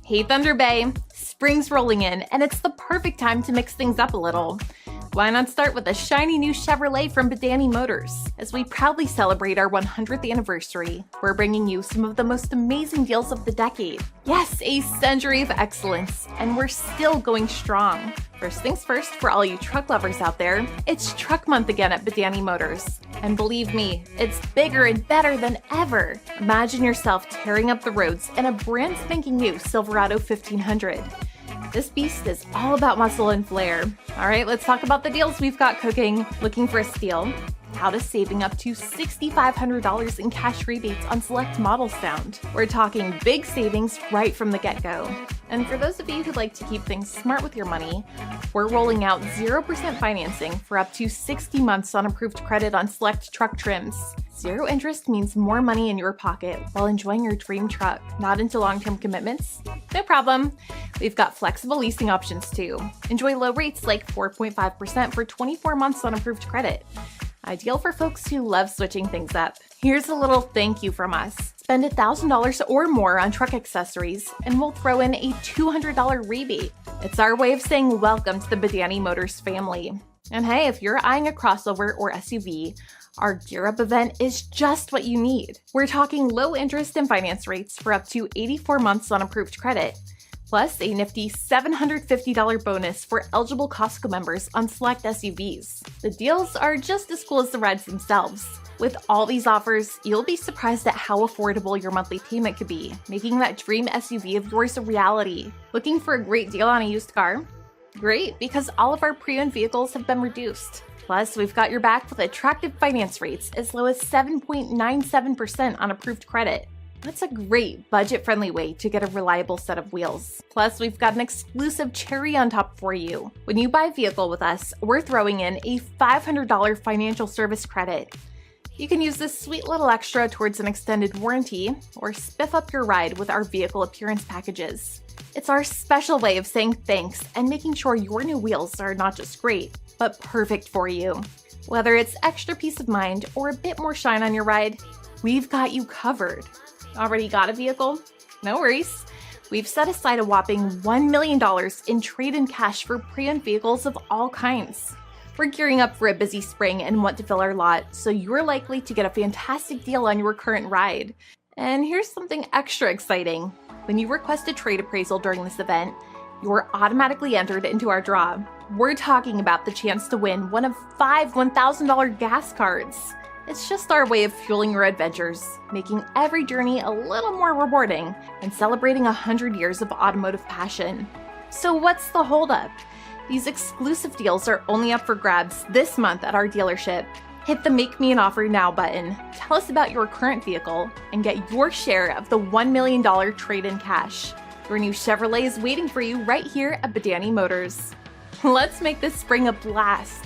Hey Thunder Bay, spring's rolling in and it's the perfect time to mix things up a little. Why not start with a shiny new Chevrolet from Badanai Motors? As we proudly celebrate our 100th anniversary, we're bringing you some of the most amazing deals of the decade. Yes, a century of excellence, and we're still going strong. First things first, for all you truck lovers out there, it's Truck Month again at Badanai Motors. And believe me, it's bigger and better than ever. Imagine yourself tearing up the roads in a brand spanking new Silverado 1500. This beast is all about muscle and flair. All right, let's talk about the deals we've got cooking. Looking for a steal? How to saving up to $6,500 in cash rebates on select models found. We're talking big savings right from the get-go. And for those of you who like to keep things smart with your money, we're rolling out 0% financing for up to 60 months on approved credit on select truck trims. Zero interest means more money in your pocket while enjoying your dream truck. Not into long-term commitments? No problem. We've got flexible leasing options too. Enjoy low rates like 4.5% for 24 months on approved credit. Ideal for folks who love switching things up. Here's a little thank you from us. Spend $1,000 or more on truck accessories, and we'll throw in a $200 rebate. It's our way of saying welcome to the Badanai Motors family. And hey, if you're eyeing a crossover or SUV, our Gear Up event is just what you need. We're talking low interest and finance rates for up to 84 months on approved credit, plus a nifty $750 bonus for eligible Costco members on select SUVs. The deals are just as cool as the rides themselves. With all these offers, you'll be surprised at how affordable your monthly payment could be, making that dream SUV of yours a reality. Looking for a great deal on a used car? Great, because all of our pre-owned vehicles have been reduced. Plus, we've got your back with attractive finance rates as low as 7.97% on approved credit. That's a great budget-friendly way to get a reliable set of wheels. Plus, we've got an exclusive cherry on top for you. When you buy a vehicle with us, we're throwing in a $500 financial service credit. You can use this sweet little extra towards an extended warranty or spiff up your ride with our vehicle appearance packages. It's our special way of saying thanks and making sure your new wheels are not just great, but perfect for you. Whether it's extra peace of mind or a bit more shine on your ride, we've got you covered. Already got a vehicle? No worries. We've set aside a whopping $1 million in trade-in cash for pre-owned vehicles of all kinds. We're gearing up for a busy spring and want to fill our lot, so you're likely to get a fantastic deal on your current ride. And here's something extra exciting. When you request a trade appraisal during this event, you're automatically entered into our draw. We're talking about the chance to win one of 5 $1,000 gas cards. It's just our way of fueling your adventures, making every journey a little more rewarding and celebrating 100 years of automotive passion. So what's the holdup? These exclusive deals are only up for grabs this month at our dealership. Hit the Make Me an Offer Now button, tell us about your current vehicle, and get your share of the $1 million trade-in cash. Your new Chevrolet is waiting for you right here at Badanai Motors. Let's make this spring a blast.